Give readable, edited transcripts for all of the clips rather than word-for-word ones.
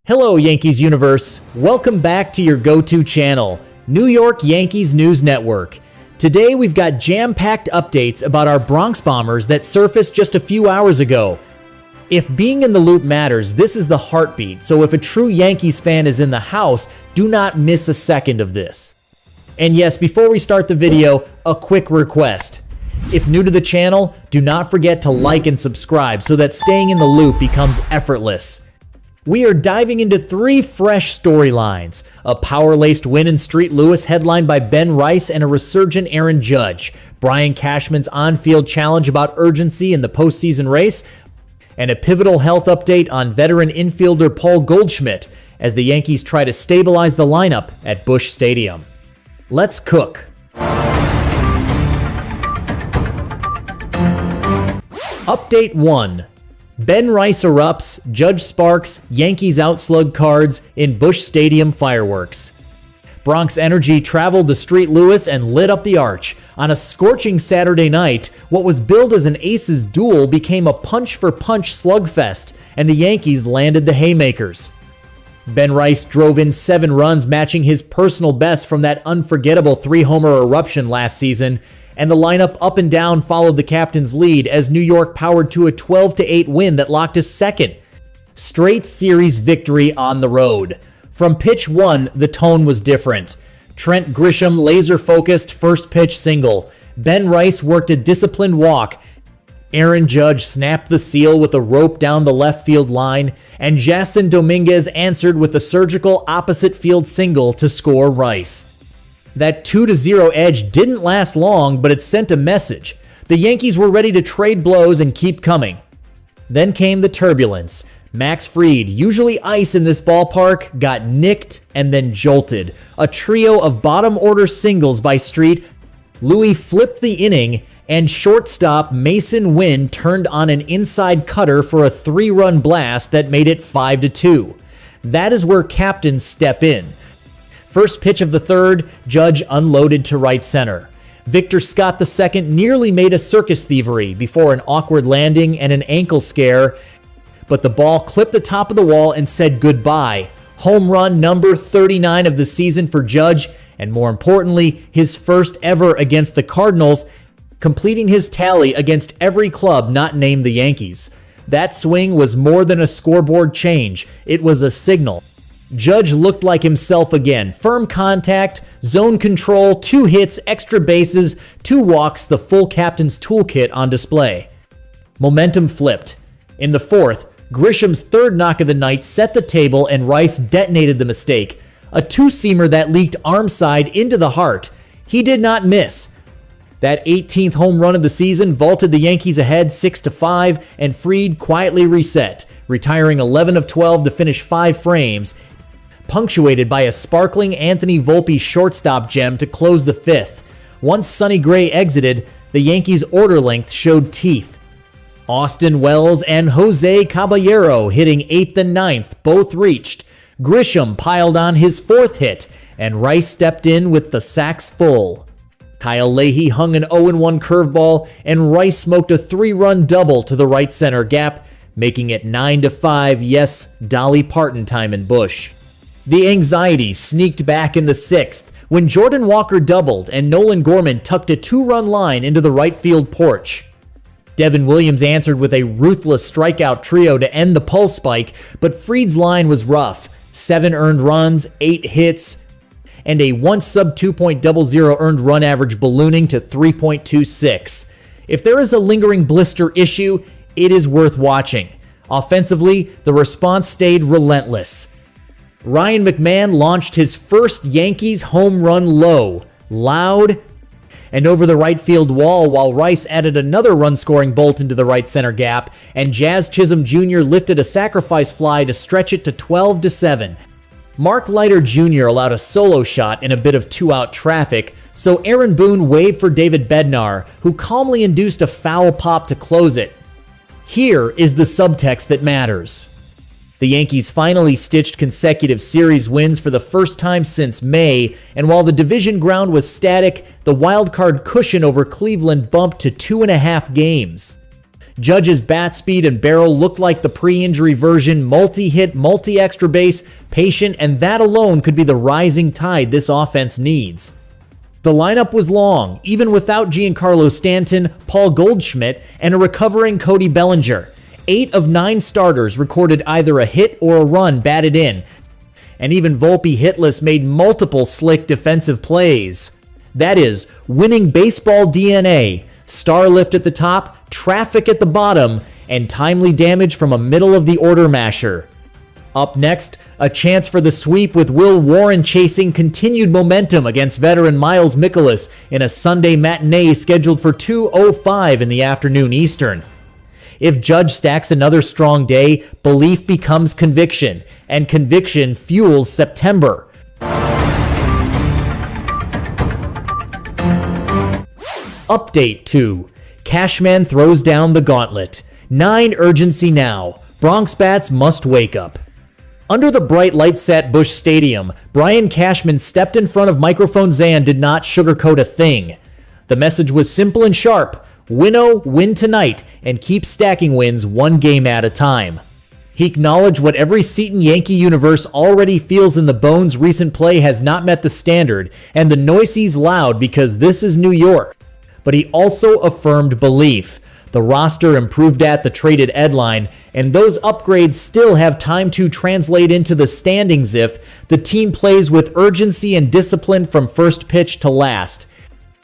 Hello, Yankees universe. Welcome back to your go-to channel, New York Yankees News Network. Today we've got jam-packed updates about our Bronx Bombers that surfaced just a few hours ago. If being in the loop matters, this is the heartbeat, so if a true Yankees fan is in the house, do not miss a second of this. And yes, before we start the video, a quick request. If new to the channel, do not forget to like and subscribe so that staying in the loop becomes effortless. We are diving into three fresh storylines: a power-laced win in St. Louis headlined by Ben Rice and a resurgent Aaron Judge, Brian Cashman's on-field challenge about urgency in the postseason race, and a pivotal health update on veteran infielder Paul Goldschmidt as the Yankees try to stabilize the lineup at Busch Stadium. Let's cook. Update 1. Ben Rice erupts, Judge sparks, Yankees outslugged cards in Busch Stadium fireworks. Bronx Energy traveled to St. Louis and lit up the arch. On a scorching Saturday night, what was billed as an aces duel became a punch-for-punch slugfest, and the Yankees landed the haymakers. Ben Rice drove in 7 runs, matching his personal best from that unforgettable 3-homer eruption last season, and the lineup up and down followed the captain's lead as New York powered to a 12-8 win that locked a second straight series victory on the road. From pitch 1, the tone was different. Trent Grisham laser-focused first pitch single. Ben Rice worked a disciplined walk. Aaron Judge snapped the seal with a rope down the left field line, and Jason Dominguez answered with a surgical opposite field single to score Rice. That 2-0 edge didn't last long, but it sent a message. The Yankees were ready to trade blows and keep coming. Then came the turbulence. Max Fried, usually ice in this ballpark, got nicked and then jolted. A trio of bottom-order singles by Street. Louis flipped the inning, and shortstop Mason Wynn turned on an inside cutter for a 3-run blast that made it 5-2. That is where captains step in. First pitch of the third, Judge unloaded to right center. Victor Scott II nearly made a circus thievery before an awkward landing and an ankle scare, but the ball clipped the top of the wall and said goodbye. Home run number 39 of the season for Judge, and more importantly, his first ever against the Cardinals, completing his tally against every club not named the Yankees. That swing was more than a scoreboard change. It was a signal. Judge looked like himself again. Firm contact, zone control, 2 hits, extra bases, 2 walks, the full captain's toolkit on display. Momentum flipped. In the 4th, Grisham's 3rd knock of the night set the table and Rice detonated the mistake. A 2-seamer that leaked arm side into the heart. He did not miss. That 18th home run of the season vaulted the Yankees ahead 6-5, and Fried quietly reset, retiring 11 of 12 to finish 5 frames, punctuated by a sparkling Anthony Volpe shortstop gem to close the 5th. Once Sonny Gray exited, the Yankees' order length showed teeth. Austin Wells and José Caballero hitting 8th and 9th both reached. Grisham piled on his 4th hit, and Rice stepped in with the sacks full. Kyle Leahy hung an 0-1 curveball, and Rice smoked a 3-run double to the right center gap, making it 9-5, yes, Dolly Parton time in Busch. The anxiety sneaked back in the 6th when Jordan Walker doubled and Nolan Gorman tucked a 2-run line into the right field porch. Devin Williams answered with a ruthless strikeout trio to end the pulse spike, but Fried's line was rough. 7 earned runs, 8 hits, and a once sub-2.00 earned run average ballooning to 3.26. If there is a lingering blister issue, it is worth watching. Offensively, the response stayed relentless. Ryan McMahon launched his first Yankees home run low, loud, and over the right field wall, while Rice added another run-scoring bolt into the right center gap, and Jazz Chisholm Jr. lifted a sacrifice fly to stretch it to 12-7. Mark Leiter Jr. allowed a solo shot in a bit of 2-out traffic, so Aaron Boone waved for David Bednar, who calmly induced a foul pop to close it. Here is the subtext that matters. The Yankees finally stitched consecutive series wins for the first time since May, and while the division ground was static, the wildcard cushion over Cleveland bumped to 2.5 games. Judge's bat speed and barrel looked like the pre-injury version, multi-hit, multi-extra base, patient, and that alone could be the rising tide this offense needs. The lineup was long, even without Giancarlo Stanton, Paul Goldschmidt, and a recovering Cody Bellinger. 8 of 9 starters recorded either a hit or a run batted in, and even Volpe hitless made multiple slick defensive plays. That is, winning baseball DNA, star lift at the top, traffic at the bottom, and timely damage from a middle-of-the-order masher. Up next, a chance for the sweep with Will Warren chasing continued momentum against veteran Miles Mikolas in a Sunday matinee scheduled for 2:05 in the afternoon Eastern. If Judge stacks another strong day, belief becomes conviction, and conviction fuels September. Update 2. Cashman throws down the gauntlet. 9 urgency now. Bronx bats must wake up. Under the bright lights at Busch Stadium, Brian Cashman stepped in front of microphone and did not sugarcoat a thing. The message was simple and sharp. Winnow, win tonight, and keep stacking wins one game at a time. He acknowledged what every Seton Yankee universe already feels in the bones. Recent play has not met the standard, and the noisy's loud because this is New York. But he also affirmed belief. The roster improved at the traded deadline, and those upgrades still have time to translate into the standings if the team plays with urgency and discipline from first pitch to last.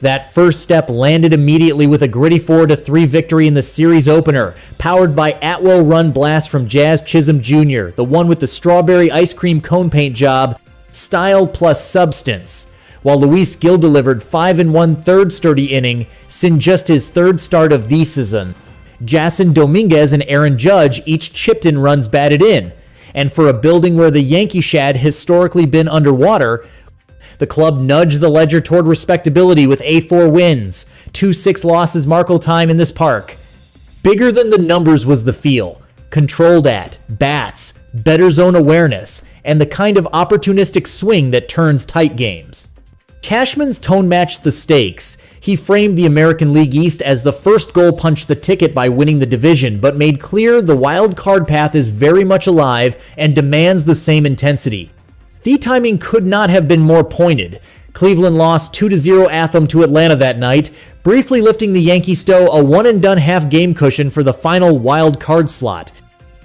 That first step landed immediately with a gritty 4-3 victory in the series opener, powered by Atwell run blast from Jazz Chisholm Jr., the one with the strawberry ice cream cone paint job, style plus substance. While Luis Gil delivered 5 1/3 sturdy inning, sin just his 3rd start of the season. Jason Dominguez and Aaron Judge each chipped in runs batted in. And for a building where the Yankee shad historically been underwater, the club nudged the ledger toward respectability with A4 wins, 2-6 losses Marco time in this park. Bigger than the numbers was the feel. Controlled at, bats, better zone awareness, and the kind of opportunistic swing that turns tight games. Cashman's tone matched the stakes. He framed the American League East as the first goal punched the ticket by winning the division, but made clear the wild card path is very much alive and demands the same intensity. The timing could not have been more pointed. Cleveland lost 2-0 at them to Atlanta that night, briefly lifting the Yankee stow a one-and-done half-game cushion for the final wild card slot.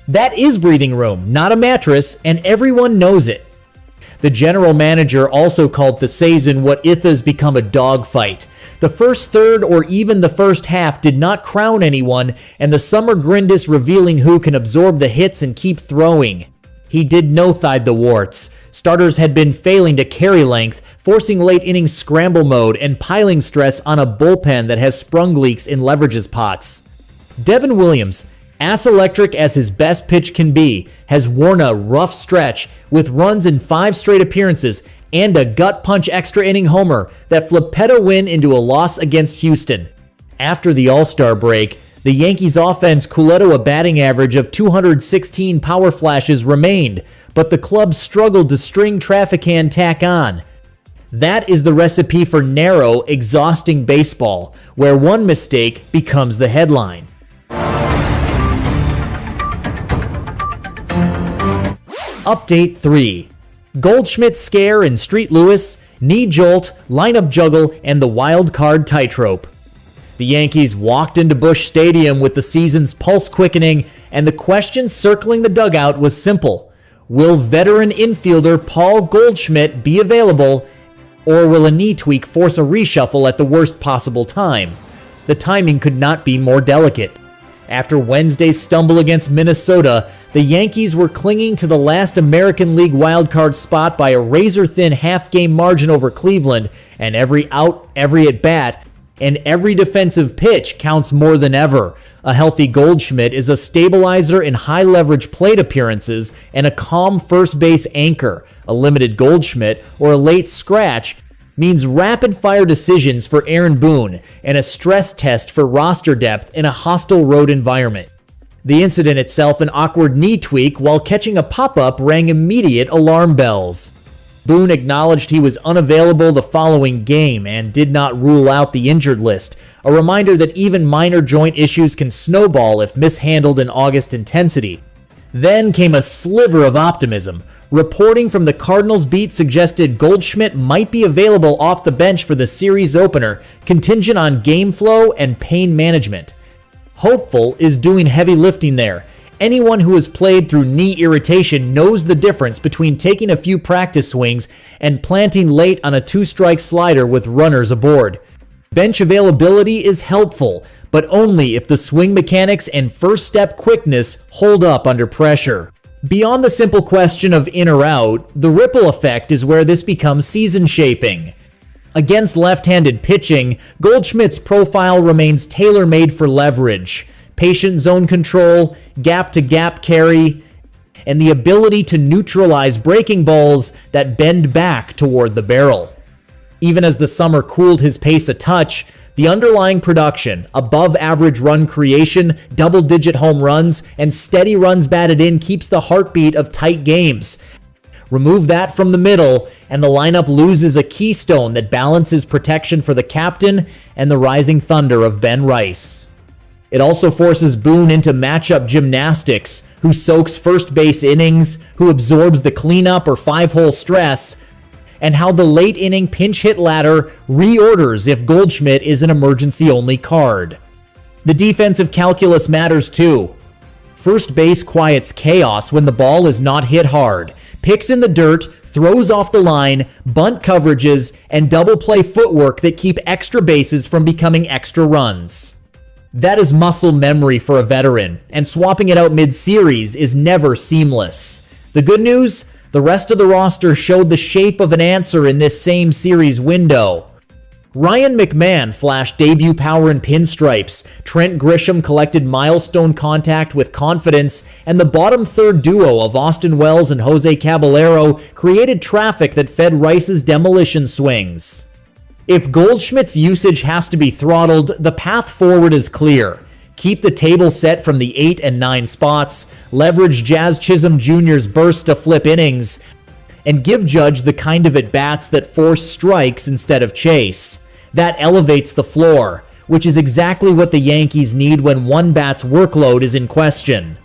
That is breathing room, not a mattress, and everyone knows it. The general manager also called the season what has become a dogfight. The first third or even the first half did not crown anyone, and the summer grindis revealing who can absorb the hits and keep throwing. He did no-thide the warts. Starters had been failing to carry length, forcing late inning scramble mode and piling stress on a bullpen that has sprung leaks in leverages pots. Devin Williams, as electric as his best pitch can be, has worn a rough stretch with runs in 5 straight appearances and a gut punch extra inning homer that flipped a win into a loss against Houston. After the All-Star break, the Yankees offense cooled a batting average of 216 power flashes remained, but the club struggled to string traffic and tack on. That is the recipe for narrow, exhausting baseball, where one mistake becomes the headline. Update 3. Goldschmidt scare in Street Lewis, knee jolt, lineup juggle, and the wild card tightrope. The Yankees walked into Busch Stadium with the season's pulse quickening, and the question circling the dugout was simple. Will veteran infielder Paul Goldschmidt be available, or will a knee tweak force a reshuffle at the worst possible time? The timing could not be more delicate. After Wednesday's stumble against Minnesota, the Yankees were clinging to the last American League wildcard spot by a razor-thin half-game margin over Cleveland, and every out, every at-bat, and every defensive pitch counts more than ever. A healthy Goldschmidt is a stabilizer in high-leverage plate appearances and a calm first base anchor. A limited Goldschmidt or a late scratch means rapid-fire decisions for Aaron Boone and a stress test for roster depth in a hostile road environment. The incident itself, an awkward knee tweak while catching a pop-up, rang immediate alarm bells. Boone acknowledged he was unavailable the following game and did not rule out the injured list, a reminder that even minor joint issues can snowball if mishandled in August intensity. Then came a sliver of optimism. Reporting from the Cardinals beat suggested Goldschmidt might be available off the bench for the series opener, contingent on game flow and pain management. Hopeful is doing heavy lifting there. Anyone who has played through knee irritation knows the difference between taking a few practice swings and planting late on a two-strike slider with runners aboard. Bench availability is helpful, but only if the swing mechanics and first step quickness hold up under pressure. Beyond the simple question of in or out, the ripple effect is where this becomes season-shaping. Against left-handed pitching, Goldschmidt's profile remains tailor-made for leverage. Patient zone control, gap-to-gap carry, and the ability to neutralize breaking balls that bend back toward the barrel. Even as the summer cooled his pace a touch, the underlying production, above-average run creation, double-digit home runs, and steady runs batted in keeps the heartbeat of tight games. Remove that from the middle, and the lineup loses a keystone that balances protection for the captain and the rising thunder of Ben Rice. It also forces Boone into matchup gymnastics, who soaks first base innings, who absorbs the cleanup or five-hole stress, and how the late inning pinch hit ladder reorders if Goldschmidt is an emergency-only card. The defensive calculus matters too. First base quiets chaos when the ball is not hit hard, picks in the dirt, throws off the line, bunt coverages, and double play footwork that keep extra bases from becoming extra runs. That is muscle memory for a veteran, and swapping it out mid-series is never seamless. The good news? The rest of the roster showed the shape of an answer in this same series window. Ryan McMahon flashed debut power in pinstripes, Trent Grisham collected milestone contact with confidence, and the bottom third duo of Austin Wells and José Caballero created traffic that fed Rice's demolition swings. If Goldschmidt's usage has to be throttled, the path forward is clear. Keep the table set from the 8 and 9 spots, leverage Jazz Chisholm Jr.'s burst to flip innings, and give Judge the kind of at-bats that force strikes instead of chase. That elevates the floor, which is exactly what the Yankees need when one bat's workload is in question.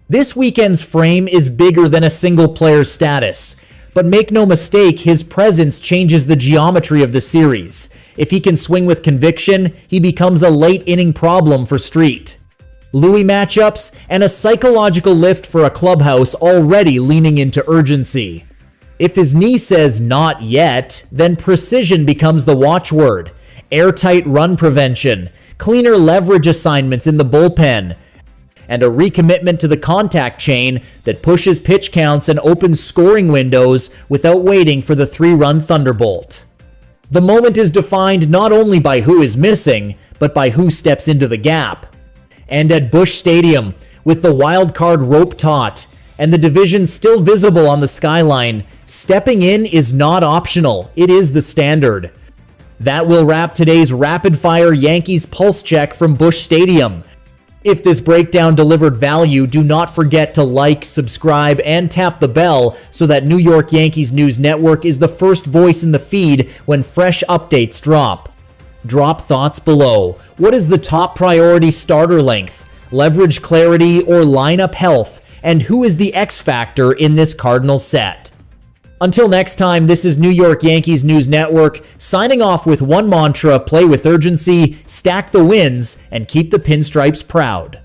This weekend's frame is bigger than a single player's status. But make no mistake, his presence changes the geometry of the series. If he can swing with conviction, he becomes a late inning problem for Street. Louis matchups, and a psychological lift for a clubhouse already leaning into urgency. If his knee says not yet, then precision becomes the watchword. Airtight run prevention, cleaner leverage assignments in the bullpen, and a recommitment to the contact chain that pushes pitch counts and opens scoring windows without waiting for the 3-run thunderbolt. The moment is defined not only by who is missing, but by who steps into the gap. And at Busch Stadium, with the wild card rope taut and the division still visible on the skyline, stepping in is not optional, it is the standard. That will wrap today's rapid-fire Yankees pulse check from Busch Stadium. If this breakdown delivered value, do not forget to like, subscribe, and tap the bell so that New York Yankees News Network is the first voice in the feed when fresh updates drop. Drop thoughts below. What is the top priority starter length, leverage clarity, or lineup health? And who is the X factor in this Cardinals set? Until next time, this is New York Yankees News Network, signing off with one mantra: play with urgency, stack the wins, and keep the pinstripes proud.